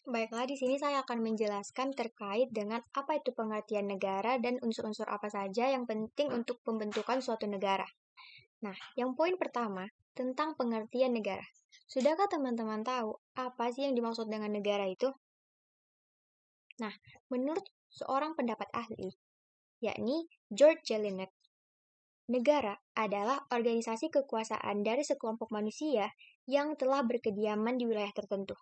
Baiklah, di sini saya akan menjelaskan terkait dengan apa itu pengertian negara dan unsur-unsur apa saja yang penting untuk pembentukan suatu negara. Nah, yang poin pertama tentang pengertian negara. Sudahkah teman-teman tahu apa sih yang dimaksud dengan negara itu? Nah, menurut seorang pendapat ahli, yakni George Jelinek, negara adalah organisasi kekuasaan dari sekelompok manusia yang telah berkediaman di wilayah tertentu.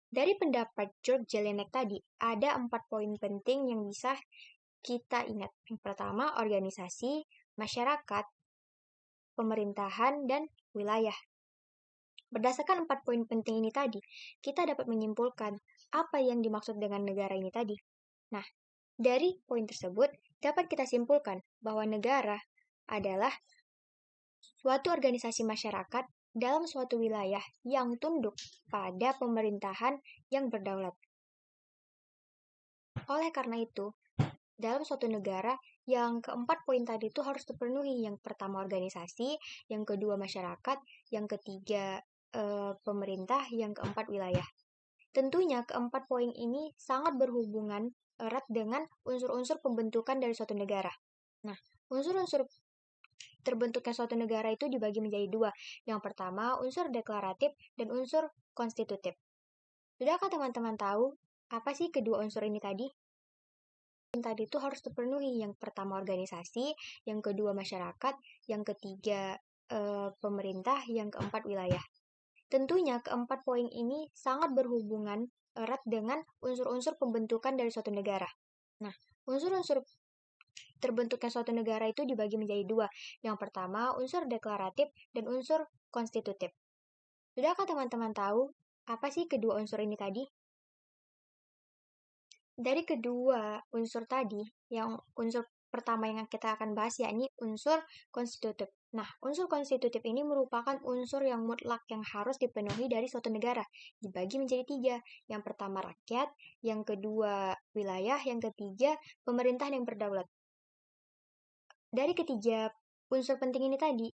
Dari pendapat George Jelinek tadi, ada 4 poin penting yang bisa kita ingat. Yang pertama, organisasi, masyarakat, pemerintahan, dan wilayah. Berdasarkan 4 poin penting ini tadi, kita dapat menyimpulkan apa yang dimaksud dengan negara ini tadi. Nah, dari poin tersebut, dapat kita simpulkan bahwa negara adalah suatu organisasi masyarakat dalam suatu wilayah yang tunduk pada pemerintahan yang berdaulat. Oleh karena itu, dalam suatu negara, yang keempat poin tadi itu harus terpenuhi. Yang pertama organisasi, yang kedua masyarakat, yang ketiga pemerintah, yang keempat wilayah. Tentunya keempat poin ini sangat berhubungan erat dengan unsur-unsur pembentukan dari suatu negara. Nah, unsur-unsur terbentuknya suatu negara itu dibagi menjadi dua. Yang pertama, unsur deklaratif dan unsur konstitutif. Sudahkah teman-teman tahu apa sih kedua unsur ini tadi? Tadi itu harus terpenuhi. Yang pertama organisasi, yang kedua masyarakat, yang ketiga pemerintah, yang keempat wilayah. Tentunya keempat poin ini sangat berhubungan erat dengan unsur-unsur pembentukan dari suatu negara. Nah, unsur-unsur terbentuknya suatu negara itu dibagi menjadi dua. Yang pertama, unsur deklaratif dan unsur konstitutif. Sudahkah teman-teman tahu apa sih kedua unsur ini tadi? Dari kedua unsur tadi, yang unsur pertama yang kita akan bahas yakni unsur konstitutif. Nah, unsur konstitutif ini merupakan unsur yang mutlak yang harus dipenuhi dari suatu negara. Dibagi menjadi tiga. Yang pertama rakyat, yang kedua wilayah, yang ketiga pemerintahan yang berdaulat. Dari ketiga unsur penting ini tadi,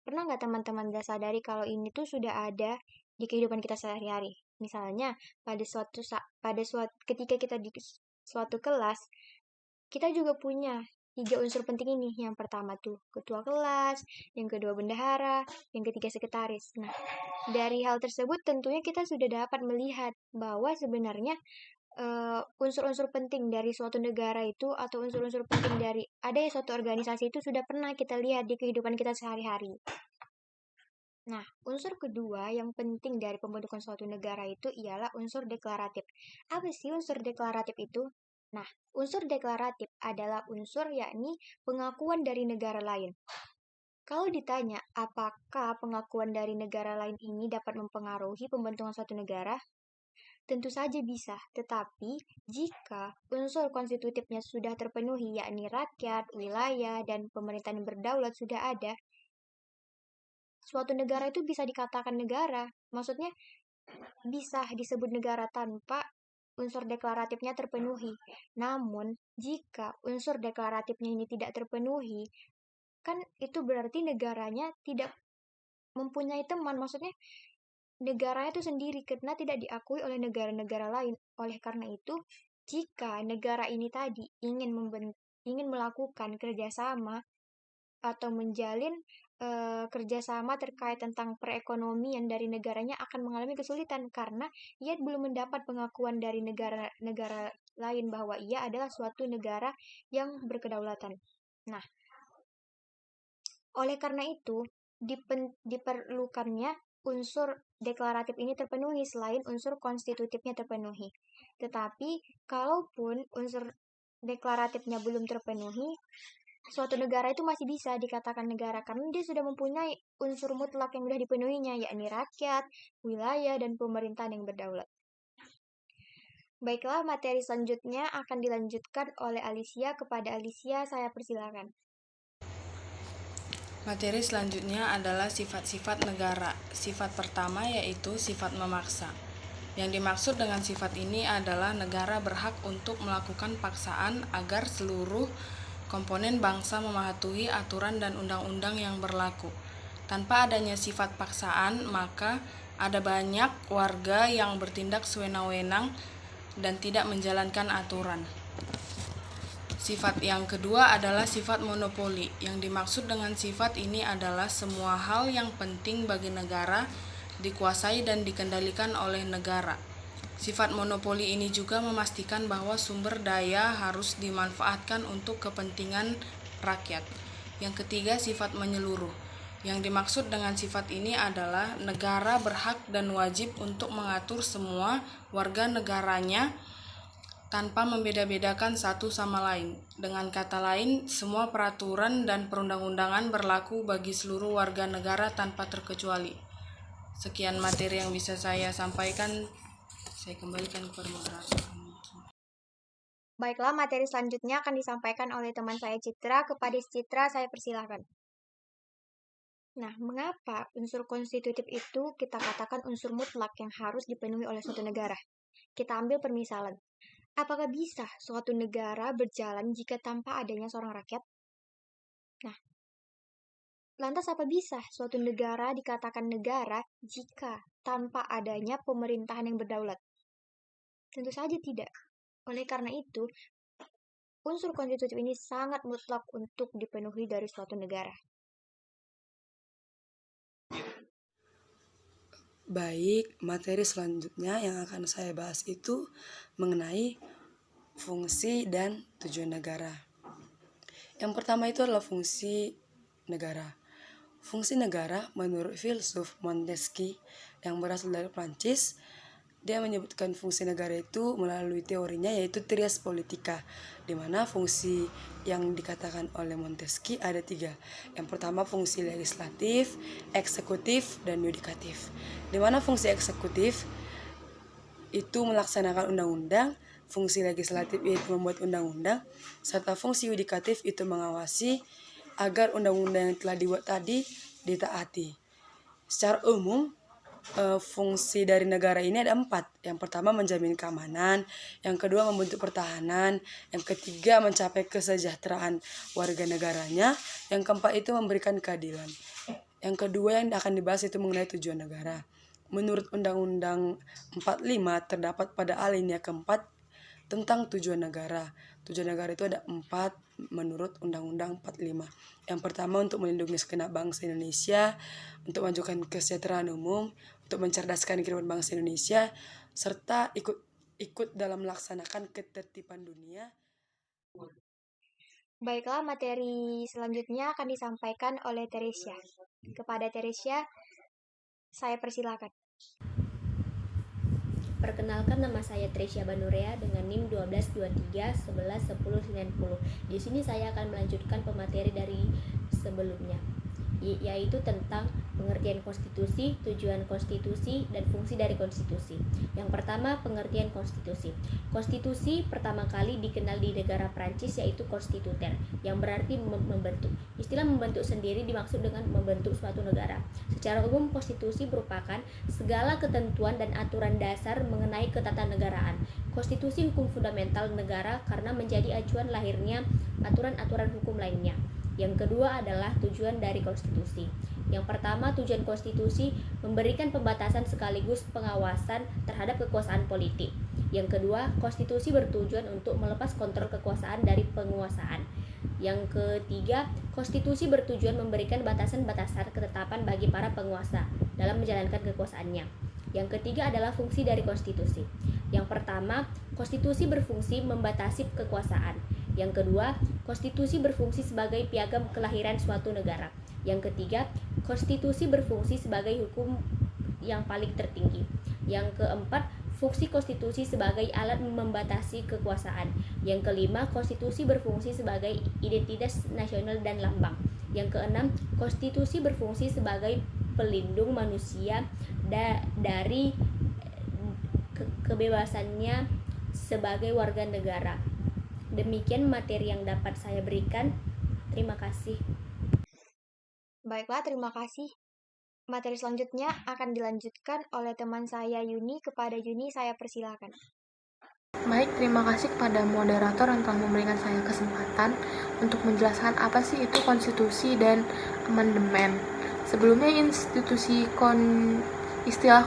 pernah nggak teman-teman sadari kalau ini tuh sudah ada di kehidupan kita sehari-hari? Misalnya, ketika kita di suatu kelas, kita juga punya tiga unsur penting ini. Yang pertama tuh ketua kelas, yang kedua bendahara, yang ketiga sekretaris. Nah, dari hal tersebut tentunya kita sudah dapat melihat bahwa sebenarnya unsur-unsur penting dari suatu negara itu atau unsur-unsur penting dari adanya suatu organisasi itu sudah pernah kita lihat di kehidupan kita sehari-hari. Nah, unsur kedua yang penting dari pembentukan suatu negara itu ialah unsur deklaratif. Apa sih unsur deklaratif itu? Nah, unsur deklaratif adalah unsur yakni pengakuan dari negara lain. Kalau ditanya apakah pengakuan dari negara lain ini dapat mempengaruhi pembentukan suatu negara, tentu saja bisa, tetapi jika unsur konstitutifnya sudah terpenuhi, yakni rakyat, wilayah, dan pemerintahan yang berdaulat sudah ada, suatu negara itu bisa dikatakan negara. Maksudnya, bisa disebut negara tanpa unsur deklaratifnya terpenuhi. Namun, jika unsur deklaratifnya ini tidak terpenuhi, kan itu berarti negaranya tidak mempunyai teman. Maksudnya, negaranya itu sendiri karena tidak diakui oleh negara-negara lain. Oleh karena itu, jika negara ini tadi ingin melakukan kerjasama atau menjalin kerjasama terkait tentang perekonomian dari negaranya akan mengalami kesulitan karena ia belum mendapat pengakuan dari negara-negara lain bahwa ia adalah suatu negara yang berkedaulatan. Nah, oleh karena itu, diperlukannya unsur deklaratif ini terpenuhi selain unsur konstitutifnya terpenuhi. Tetapi, kalaupun unsur deklaratifnya belum terpenuhi, suatu negara itu masih bisa dikatakan negara karena dia sudah mempunyai unsur mutlak yang sudah dipenuhinya, yakni rakyat, wilayah, dan pemerintahan yang berdaulat. Baiklah, materi selanjutnya akan dilanjutkan oleh Alicia. Kepada Alicia, saya persilakan. Materi selanjutnya adalah sifat-sifat negara. Sifat pertama yaitu sifat memaksa. Yang dimaksud dengan sifat ini adalah negara berhak untuk melakukan paksaan agar seluruh komponen bangsa mematuhi aturan dan undang-undang yang berlaku. Tanpa adanya sifat paksaan, maka Ada banyak warga yang bertindak sewenang-wenang dan tidak menjalankan aturan. Sifat yang kedua adalah sifat monopoli. Yang dimaksud dengan sifat ini adalah semua hal yang penting bagi negara dikuasai dan dikendalikan oleh negara. Sifat monopoli ini juga memastikan bahwa sumber daya harus dimanfaatkan untuk kepentingan rakyat. Yang ketiga, sifat menyeluruh. Yang dimaksud dengan sifat ini adalah negara berhak dan wajib untuk mengatur semua warga negaranya tanpa membeda-bedakan satu sama lain. Dengan kata lain, semua peraturan dan perundang-undangan berlaku bagi seluruh warga negara tanpa terkecuali. Sekian materi yang bisa saya sampaikan. Saya kembalikan kepada moderator. Baiklah, materi selanjutnya akan disampaikan oleh teman saya Citra. Kepada Citra, saya persilahkan. Nah, mengapa unsur konstitutif itu kita katakan unsur mutlak yang harus dipenuhi oleh suatu negara? Kita ambil permisalan. Apakah bisa suatu negara berjalan jika tanpa adanya seorang rakyat? Nah, lantas apa bisa suatu negara dikatakan negara jika tanpa adanya pemerintahan yang berdaulat? Tentu saja tidak. Oleh karena itu, unsur konstitutif ini sangat mutlak untuk dipenuhi dari suatu negara. Baik, materi selanjutnya yang akan saya bahas itu mengenai fungsi dan tujuan negara. Yang pertama itu adalah fungsi negara. Fungsi negara menurut filsuf Montesquieu yang berasal dari Prancis, dia menyebutkan fungsi negara itu melalui teorinya yaitu trias politica, di mana fungsi yang dikatakan oleh Montesquieu ada 3. Yang pertama fungsi legislatif, eksekutif, dan yudikatif. Di mana fungsi eksekutif itu melaksanakan undang-undang, fungsi legislatif itu membuat undang-undang, serta fungsi yudikatif itu mengawasi agar undang-undang yang telah dibuat tadi ditaati. Secara umum, fungsi dari negara ini ada 4. Yang pertama menjamin keamanan, yang kedua membentuk pertahanan, yang ketiga mencapai kesejahteraan warga negaranya, yang keempat itu memberikan keadilan. Yang kedua yang akan dibahas itu mengenai tujuan negara. Menurut Undang-Undang 45 terdapat pada alinea keempat tentang tujuan negara. Tujuan negara itu ada 4 menurut Undang-Undang 45. Yang pertama untuk melindungi segenap bangsa Indonesia, untuk menunjukkan kesejahteraan umum, untuk mencerdaskan kehidupan bangsa Indonesia, serta ikut dalam melaksanakan ketertiban dunia. Baiklah, materi selanjutnya akan disampaikan oleh Teresia. Kepada Teresia, saya persilakan. Perkenalkan, nama saya Tresia Banurea dengan NIM 1223111090. Di sini saya akan melanjutkan pemateri dari sebelumnya, yaitu tentang pengertian konstitusi, tujuan konstitusi, dan fungsi dari konstitusi. Yang pertama, pengertian konstitusi. Konstitusi pertama kali dikenal di negara Prancis yaitu konstituter, yang berarti membentuk. Istilah membentuk sendiri dimaksud dengan membentuk suatu negara. Secara umum, konstitusi merupakan segala ketentuan dan aturan dasar mengenai ketatanegaraan. Konstitusi hukum fundamental negara karena menjadi acuan lahirnya aturan-aturan hukum lainnya. Yang kedua adalah tujuan dari konstitusi. Yang pertama, tujuan konstitusi memberikan pembatasan sekaligus pengawasan terhadap kekuasaan politik. Yang kedua, konstitusi bertujuan untuk melepas kontrol kekuasaan dari penguasaan. Yang ketiga, konstitusi bertujuan memberikan batasan-batasan ketetapan bagi para penguasa dalam menjalankan kekuasaannya. Yang ketiga adalah fungsi dari konstitusi. Yang pertama, konstitusi berfungsi membatasi kekuasaan. Yang kedua, konstitusi berfungsi sebagai piagam kelahiran suatu negara. Yang ketiga, konstitusi berfungsi sebagai hukum yang paling tertinggi. Yang keempat, fungsi konstitusi sebagai alat membatasi kekuasaan. Yang kelima, konstitusi berfungsi sebagai identitas nasional dan lambang. Yang keenam, konstitusi berfungsi sebagai pelindung manusia dari kebebasannya sebagai warga negara. Demikian materi yang dapat saya berikan. Terima kasih. Baiklah, terima kasih. Materi selanjutnya akan dilanjutkan oleh teman saya Yuni. Kepada Yuni, saya persilakan. Baik, terima kasih kepada moderator yang telah memberikan saya kesempatan untuk menjelaskan apa sih itu konstitusi dan amandemen. Sebelumnya institusi Istilah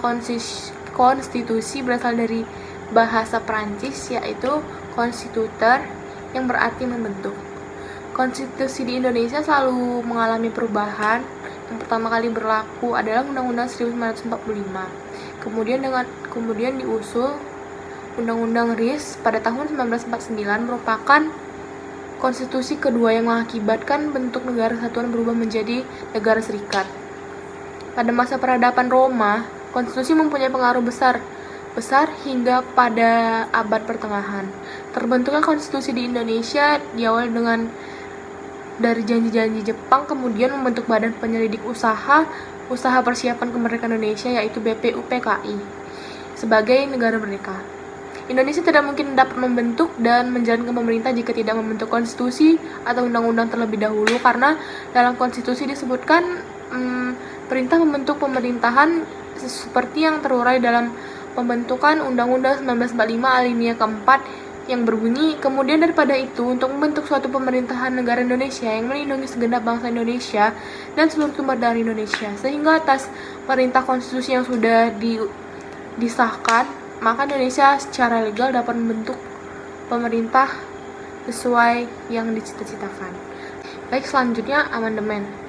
konstitusi berasal dari bahasa Prancis, yaitu constituteur, yang berarti membentuk. Konstitusi di Indonesia selalu mengalami perubahan. Yang pertama kali berlaku adalah Undang-Undang 1945. Kemudian diusul Undang-Undang RIS pada tahun 1949, merupakan konstitusi kedua yang mengakibatkan bentuk negara kesatuan berubah menjadi negara serikat. Pada masa peradaban Roma, konstitusi mempunyai pengaruh besar hingga pada abad pertengahan. Terbentuknya konstitusi di Indonesia diawali dari janji-janji Jepang, kemudian membentuk Badan Penyelidik Usaha Persiapan Kemerdekaan Indonesia, yaitu BPUPKI, sebagai negara merdeka. Indonesia tidak mungkin dapat membentuk dan menjalankan pemerintah jika tidak membentuk konstitusi atau undang-undang terlebih dahulu, karena dalam konstitusi disebutkan perintah membentuk pemerintahan seperti yang terurai dalam pembentukan Undang-Undang 1945 alinea keempat, yang berbunyi, kemudian daripada itu, untuk membentuk suatu pemerintahan negara Indonesia yang melindungi segenap bangsa Indonesia dan seluruh sumber dari Indonesia, sehingga atas perintah konstitusi yang sudah disahkan, maka Indonesia secara legal dapat membentuk pemerintah sesuai yang dicita-citakan. Baik, selanjutnya amandemen.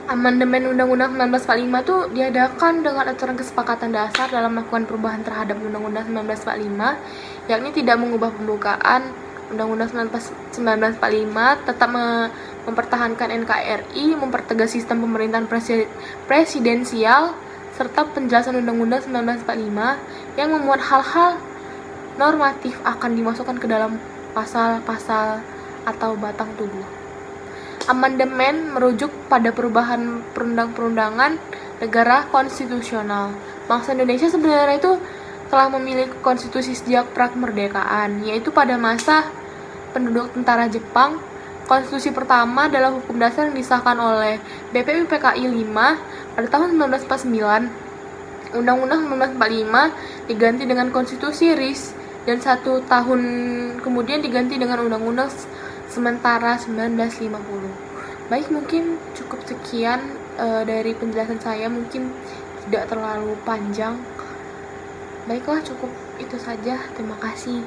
Amandemen Undang-Undang 1945 itu diadakan dengan aturan kesepakatan dasar dalam melakukan perubahan terhadap Undang-Undang 1945, yakni tidak mengubah pembukaan Undang-Undang 1945, tetap mempertahankan NKRI, mempertegas sistem pemerintahan presidensial, serta penjelasan Undang-Undang 1945 yang memuat hal-hal normatif akan dimasukkan ke dalam pasal-pasal atau batang tubuh. Amandemen merujuk pada perubahan perundang-perundangan negara konstitusional. Bangsa Indonesia sebenarnya itu telah memiliki konstitusi sejak prakemerdekaan, yaitu pada masa penduduk tentara Jepang. Konstitusi pertama adalah hukum dasar yang disahkan oleh BPUPKI 5 pada tahun 1949. Undang-Undang 1945 diganti dengan konstitusi RIS, dan 1 tahun kemudian diganti dengan Undang-Undang sementara 1950. Baik, mungkin cukup sekian dari penjelasan saya, mungkin tidak terlalu panjang. Baiklah, cukup itu saja. Terima kasih.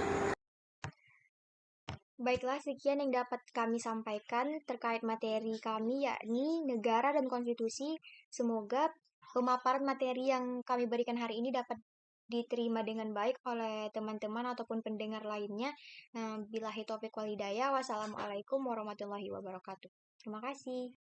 Baiklah, sekian yang dapat kami sampaikan terkait materi kami, yakni negara dan konstitusi. Semoga pemaparan materi yang kami berikan hari ini dapat diterima dengan baik oleh teman-teman ataupun pendengar lainnya. Billahi taufiq wal hidayah. Wassalamualaikum warahmatullahi wabarakatuh. Terima kasih.